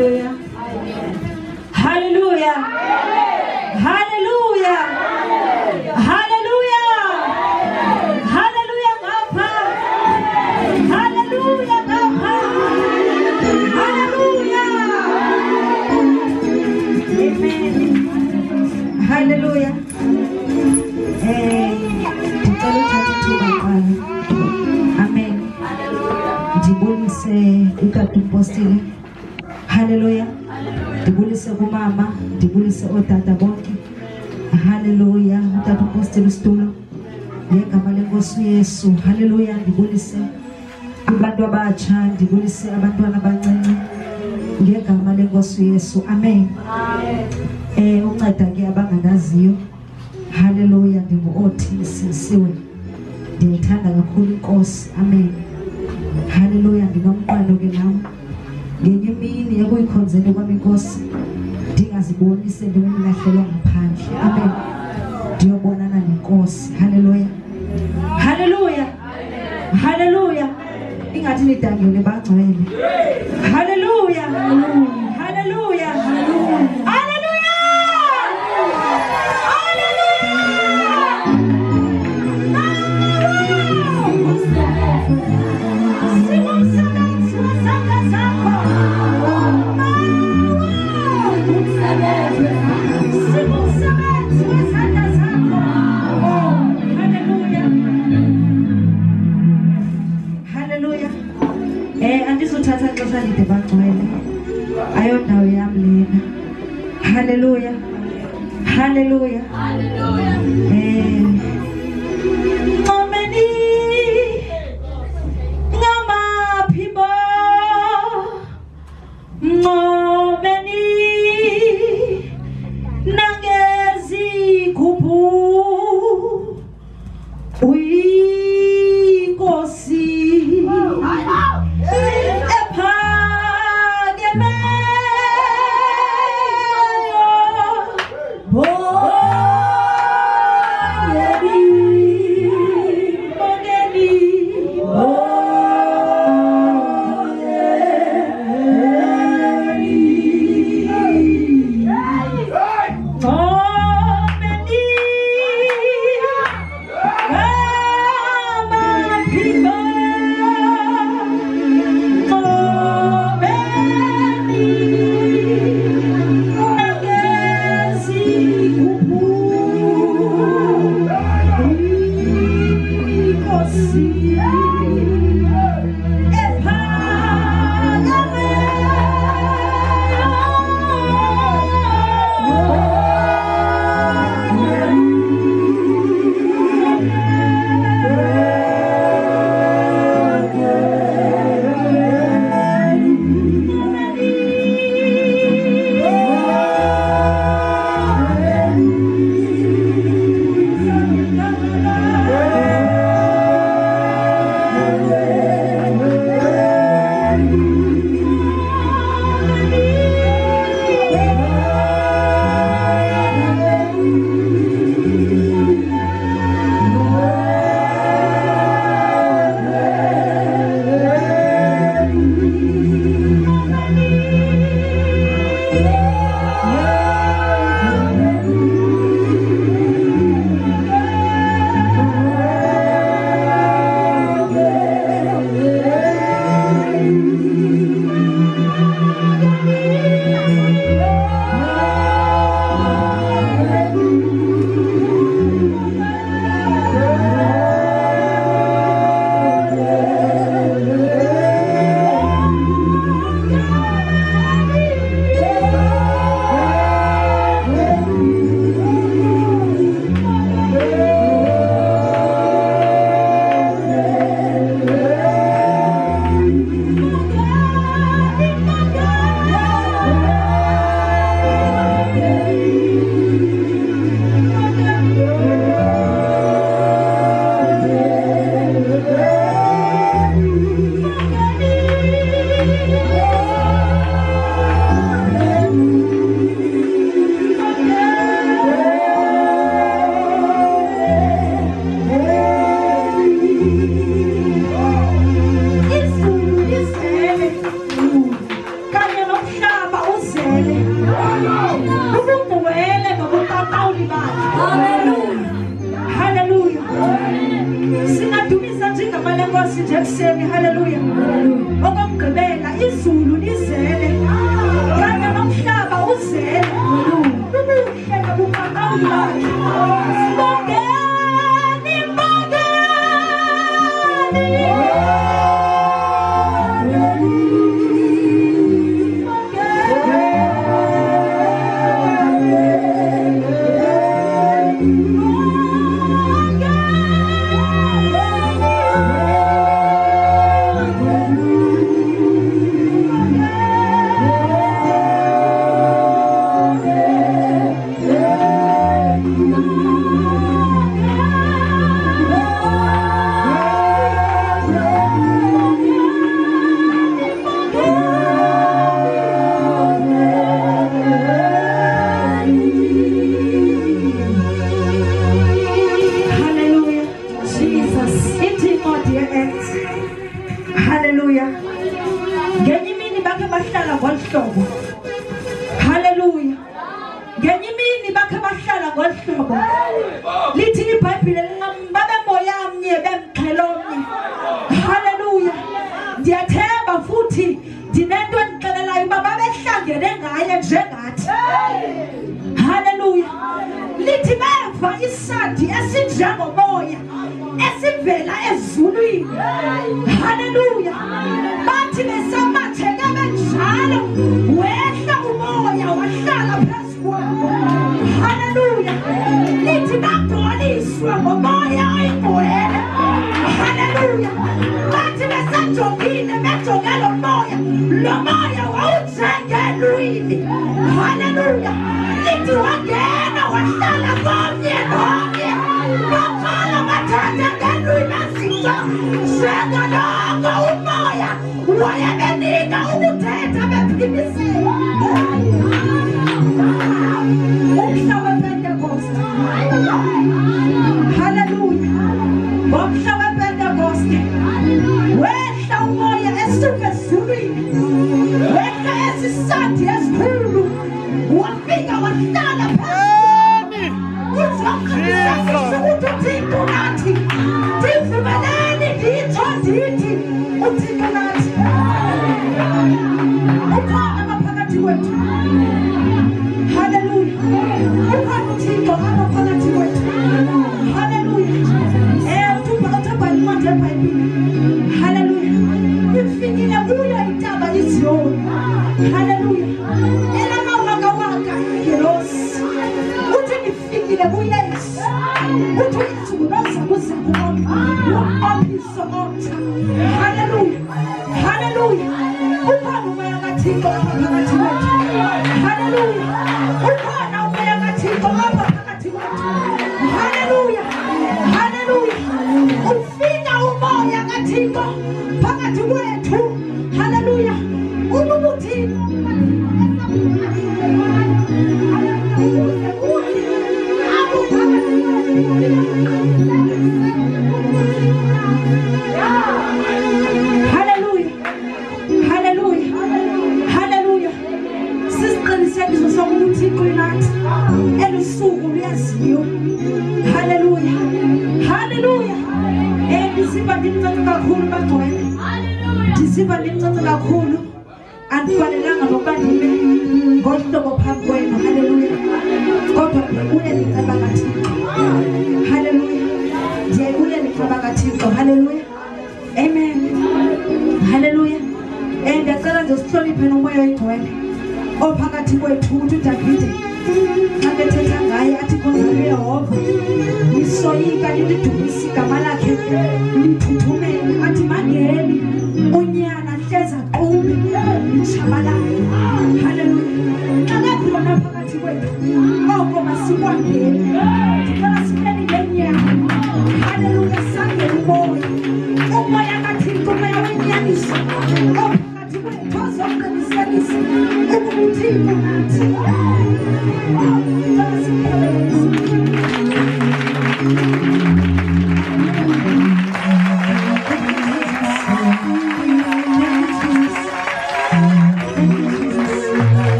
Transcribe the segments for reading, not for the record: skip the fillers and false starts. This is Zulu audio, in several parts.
Hallelujah. Hallelujah. Hallelujah. Hallelujah. Hallelujah. Ngapha. Hallelujah. Ngapha. Hallelujah. Amen. Hallelujah. Amen. Ndibulise ikatumpostile. Hallelujah. Ndibulise kumama, ndibulise otata bonke. Hallelujah. Utatumpostile isitulo. Ngegama lenkosi Yesu. Hallelujah. Ndibulise kubantu abatsha, ndibulise abantwana abancinci. Ngegama lenkosi Yesu. Amen. Unceda ke abanganaziyo. Hallelujah. Ndingu-Othi Sisiwe. Ndiyayithanda kakhulu inkosi. Amen. Hallelujah. Ndinomqalo ke nami. Ngenye imini ekuyikhonzeni kwami inkosi ndingaziboni sendimlahlelwa ngaphandle. Amen. Ndiyobonana nenkosi. Hallelujah. Hallelujah. Hallelujah. Ingathi nidangele bangcwele. Hallelujah. Hallelujah. Hallelujah. Hallelujah. Andizothatha ixesha lide bangcwele. Ayondawo yami lena. Hallelujah. Hallelujah. Ngomeni ngamaphibo ngomeni nangezigubhu uyinkosi ephakeme ubungcwele nobuqaqawuli bakhe. Haleluya. Singadumisa njengamale Nkosi nje ekuseni. Haleluya. Okokugqibela izulu lizele kanye nomhlaba uzele ubuhle nobuqaqawuli bakhe.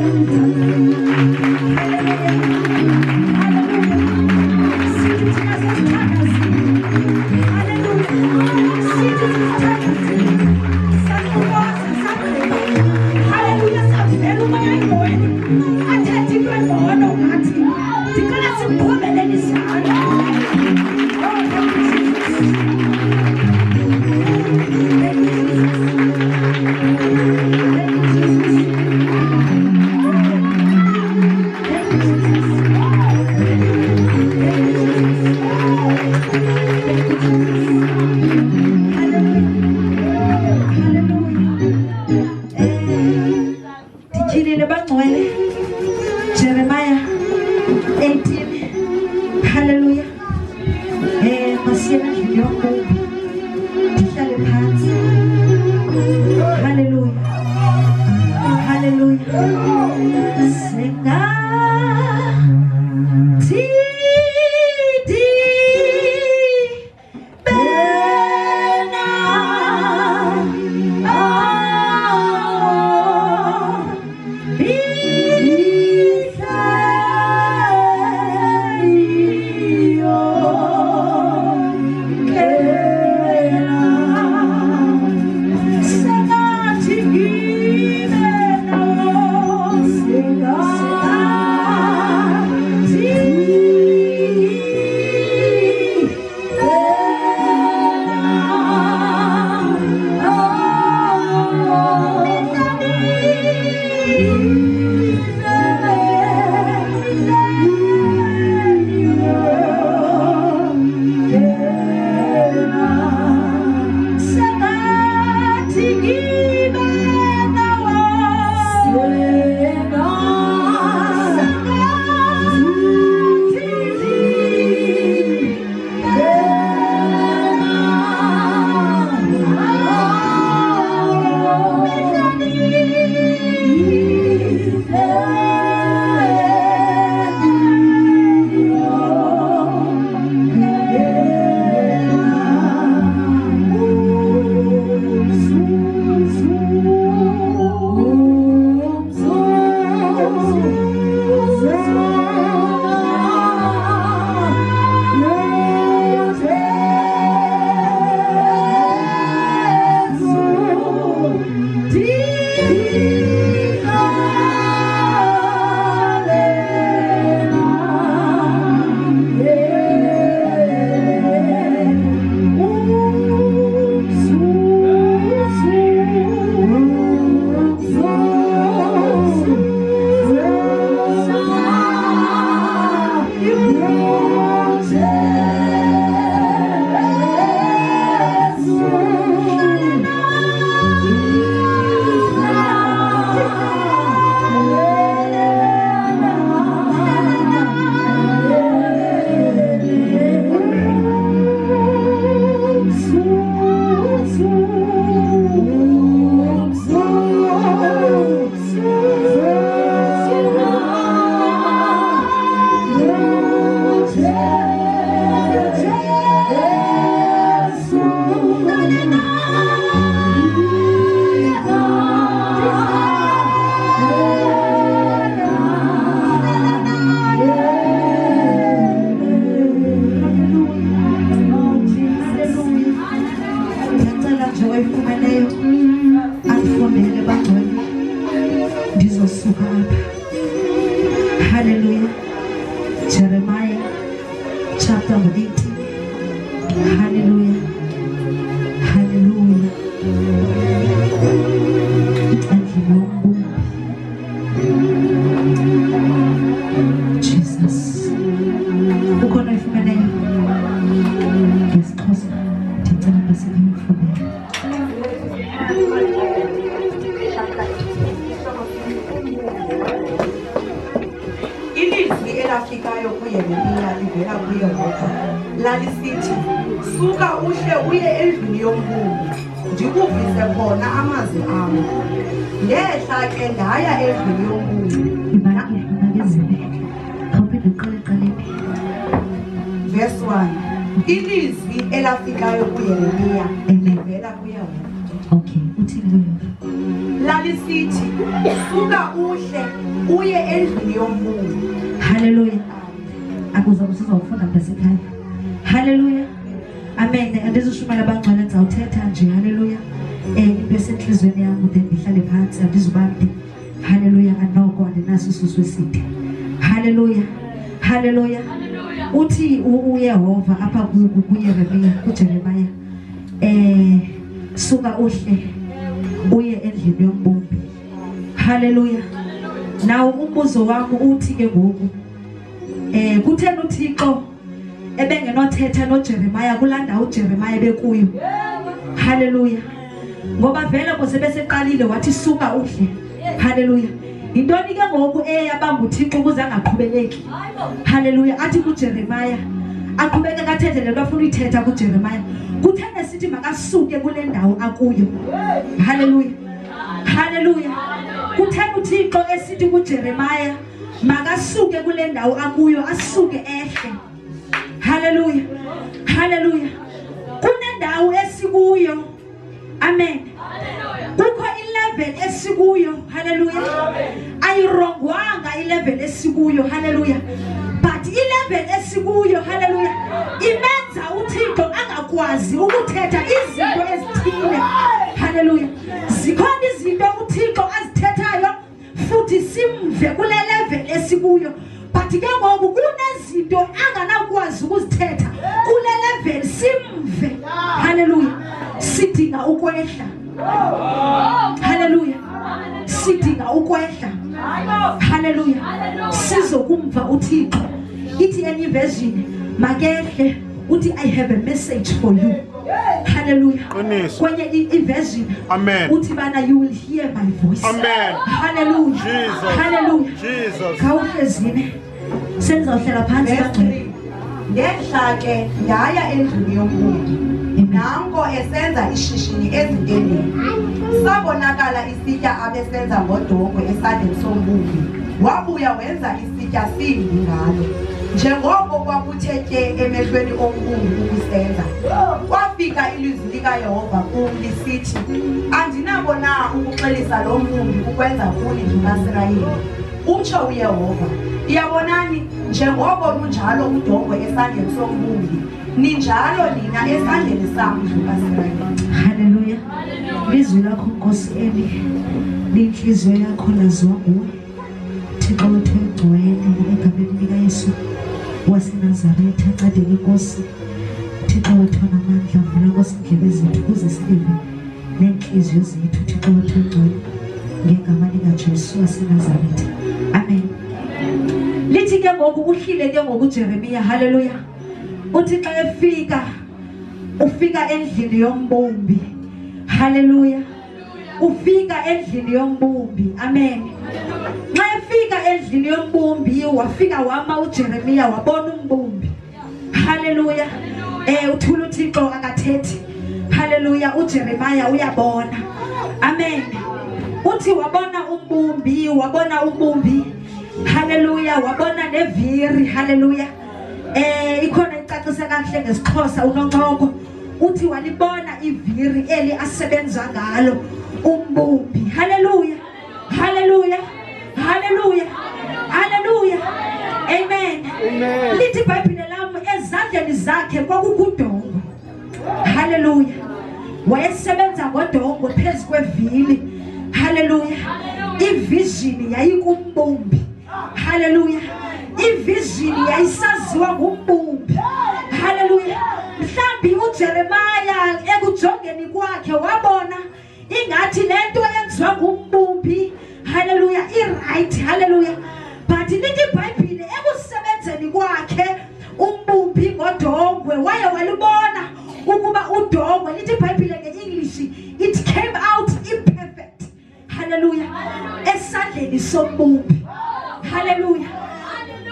Thank you. abangcwele. Jeremiah 18. Hallelujah. Masiyena endlini yombumbi. Ndihlale phansi. Hallelujah. Hallelujah. Hallelujah. Jeremiah chapter 18. Hallelujah. Hallelujah. Jesus. Ukhona ifumeneyo. Ngesixhosa ndicela basikhuluma for ilizwi elafikayo kuYeremiya livela kuYehova lalisithi, suka uhle uye endlini yombumbi ndikuvise khona amazwi am. Ngehla ke ndaya endlini yombumbi. Verse 1. Ilizwi elafikayo kuYeremiya livela kuYehova. Okay, uthini lalisithi, suka uhle uye endlini yombumbi. Hallelujah. Akuza kusizofunda ngasekhaya. Hallelujah. Amen. Andizushumayela abangcwele ndizawuthetha nje. Hallelujah. Into esenhlizweni yami then ndihlale phansi andizubambi. Hallelujah. Anoko andinaso isisu eside. Hallelujah. Hallelujah. Uthi uYehova apha kuYeremiya kuJeremiya suka uhle uye endlini yombumbi. Hallelujah. Nawo umbuzo wami uthi ke ngoku kutheni uThixo ebengenothetha noJeremiya kulanda uJeremiya bekuyo. Hallelujah. Ngoba vele kusebeseqalile wathi suka uhle. Hallelujah. Intoni ke ngoku eyabamba uThixo ukuze angaqhubeleki? Hallelujah. Athi kuJeremiah aqhubeke kathethe lento afuna uyithetha kuJeremiah. Kuthena sithi makasuke kule ndawo akuyo. Hallelujah. Hallelujah. Kuthena uThixo esithi kuJeremiah makasuke kule ndawo akuyo, asuke ehle. Hallelujah. Hallelujah. Kunendawo esikuyo. Amen. Kukho ilevel esikuyo. Hallelujah. Ayirongwanga ilevel esikuyo. Hallelujah. But ilevel esikuyo, hallelujah, imenza uThixo angakwazi ukuthetha izinto ezithile. Hallelujah. Zikhona izinto uThixo azithethayo futhi simve kule level esikuyo. But ke ngoku kunezinto anganakwazi ukuzithetha kule level simve. Hallelujah. Sidinga ukwehla. Hallelujah. Sidinga ukwehla. Hallelujah. Sizokumva uThixo. Ithi enye version makehle uthi I have a message for you. Hallelujah. Kwenye version amen uthi bana you will hear my voice. Amen. Hallelujah. Jesus. Hallelujah. Jesus. Khawuhlezine senizawuhlala phansi bagcwele. Ngehla ke ngaya endlini yombumbi. Nanko esenza ishishini ezintendeni. Sabonakala isitya abesenza ngodongwe esandleni sombumbi. Wabuya wenza isitya simbi ngalo. Njengoko kwakuthethe emehlweni ombumbi ukusenza. Kwafika ilizwi likaYehova kum lisithi, andinabo na ukuxelisa lo mbumbi ukwenza kuni ndikaSirayeli. Utsho uYehova, iyabonani njengoko lunjalo udongwe esandleni sombumbi, ninjalo nina esandleni sam ndikaSirayeli. Hallelujah. Lizwi lakho Nkosi eli linhliziyo yakho laziwa nguwe. Thixo wethu egcwele egameni likaYesu waseNazaretha, ncedeka Nkosi. Thixo wethu namandla, vula Nkosi indlebe zethu ukuze sive nenhliziyo zethu. Thixo wethu egcwele ngegama likaJesu waseNazaretha. Amen. Lithi ke ngoku uhlile ke ngoku uJeremiah. Hallelujah. Uthi xa ufika endlini yombumbi. Hallelujah. Ufika endlini yombumbi. Amen. Xa efika endlini yombumbi wafika wama uJeremiah wabona umbumbi. Hallelujah. Uthula uThixo akathethi. Hallelujah. uJeremiah uyabona. Amen. Uthi wabona umbumbi. Hallelujah. Wabona neviri. Hallelujah. Ikhona icacisa kahle ngesixhosa uNoncoko. Uthi walibona iviri eli asebenza ngalo umbumbi. Hallelujah. Hallelujah. Hallelujah. Hallelujah. Amen. Amen. Lithi iBhayibhile lami ezandleni zakhe kwakukudongwe. Hallelujah. Wayesebenza ngodongwe phezu kwevili. Hallelujah. Ivision yayikumbumbi. Hallelujah. Ivision yayisaziwa ngumbumbi. Hallelujah. Mhlambi uJeremiah ekujongeni kwakhe wabona ingathi lento yenziwa ngumbumbi. Hallelujah. Right. Hallelujah. But lithi iBhayibhile ekusebenzeni kwakhe umbumbi ngodongwe waye walibona ukuba udongwe, lithi iBhayibhile ngeEnglish it came out imperfect. Hallelujah. Esandleni sombumbi. Hallelujah.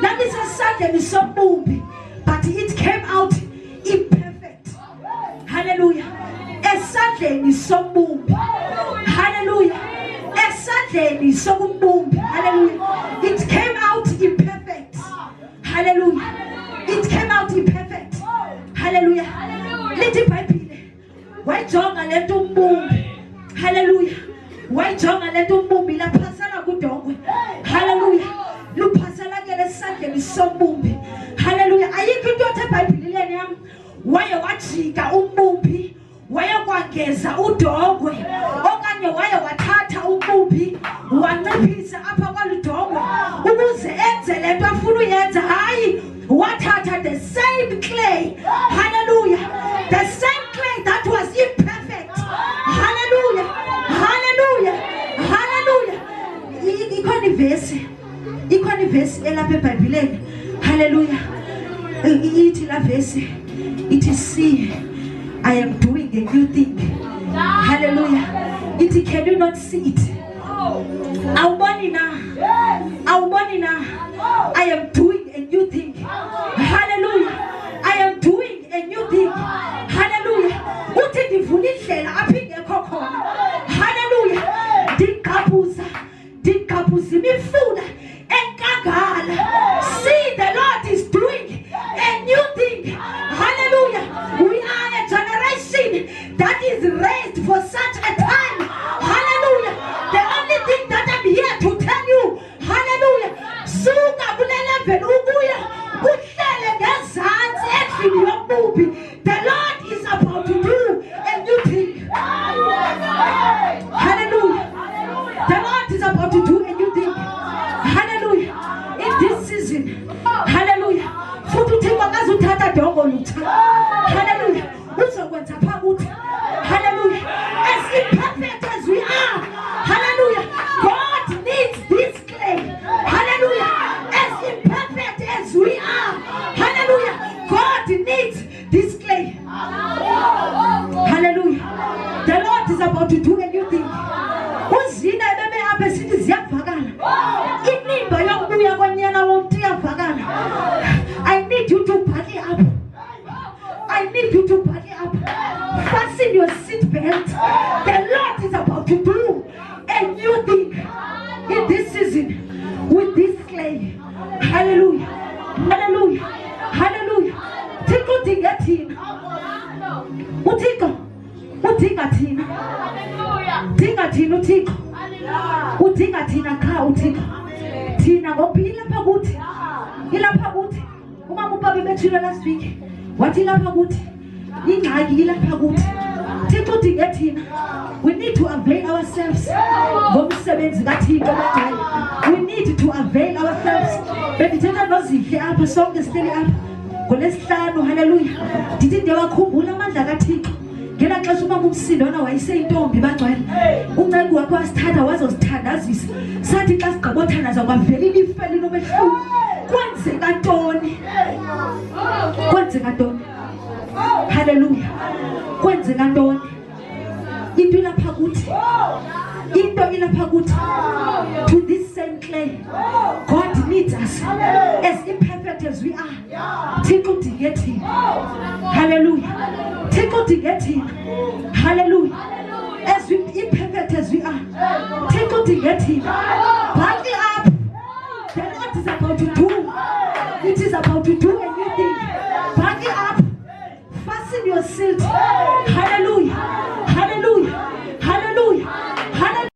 That is esandleni sombumbi, but it came out imperfect. Hallelujah. Esandleni sombumbi. Hallelujah. Esandleni sombumbi. Hallelujah. It came out imperfect. Hallelujah. It came out imperfect. Hallelujah. Lithi iBhayibhile wayijonga lento umbumbi. Hallelujah. Wayijonga lento umbumbi laphasana kudongwe. Hallelujah. Luphasana ke lesandleni sombumbi. Hallelujah. Ayikho into ethe iBhayibhile yami waye wajika umbumbi, waye kwangeza udongwe, okanye waye wathatha umbumbi wanciphisa apha kwaludongwe ukuze enze lento afuna uyenza. Hayi, wathatha the same clay. Hallelujah. The same clay that was imperfect. Hallelujah. Hallelujah. Hallelujah. Ikhona ivesi elapha eBhayibhileni. Hallelujah. Ithi la vesi ithi, see, I am doing a new thing. Hallelujah. Ithi, can you not see it? Awuboni na. Awuboni na. I am doing a new thing. Hallelujah. I am doing a new thing. Hallelujah. Uthi ndivula indlela aphingekho khona. Hallelujah. Ndikapuza imifula enkangala. See, the Lord is doing a new thing. Hallelujah. We are a generation that is raised for such a time. Hallelujah. The only thing that I'm here to tell you, hallelujah, suka kule level ukuya uhlele ngezantsi endlini yobubi. The Lord is about to do a new thing. Hallelujah. The Lord is about to do a new thing. Hallelujah. In this season, hallelujah, futhi uThixo akazuthatha dongo lutha. Hallelujah. Uzokwenza phakuthi. Hallelujah. As imperfect as we are, hallelujah, God needs this clay. Hallelujah. As imperfect as we are, hallelujah, God needs this clay. Hallelujah. The Lord is about to do a new thing. Uzina bebe apha sithi ziyavakala. Inimba yokubuya kwanyana womntu iyavakala. I need you to party up. I need you to party up. Fasten your seat belt. The Lord is about to do a new thing in this season with this clay. Hallelujah. Hallelujah. Hallelujah. Thixo udinga thina. Udinga thina. Udinga thina uThixo. Udinga thina kha uThixo. Thina ngoba ilapha kuthi. Ilapha kuthi. Umama ubaba bethile last week. Wathi lapha kuthi. Ingxaki ilapha kuthi. Thixo udinga thina. We need to avail ourselves. Ngomsebenzi kaThixo kaNgcwele. We need to avail ourselves. Bendithetha noZihle apha sonke sihleli apha. NgoLesihlanu, hallelujah. Ndithi ndiyawakhumbula amandla kaThixo. Ngela xesha umama uMsindwana wayeseyintombi bangcwele. Unceku wakhe wasithatha wazosithandazisa. Sathi xa sigqibothandaza kwavela ilifa elinomehlulu. Kwenzeka ntoni? Kwenzeka ntoni? Hallelujah. Kwenzeka ntoni? Into ilapha kuthi. Into ilapha kuthi. To this same clay. God needs us as imperfect as we are. Thixo udinga thina. Hallelujah. Thixo udinga thina. Hallelujah. As imperfect as we are. Thixo udinga thina. Buckle up. The Lord is about to do. It is about to do a new thing. Buckle up. Fasten your seat.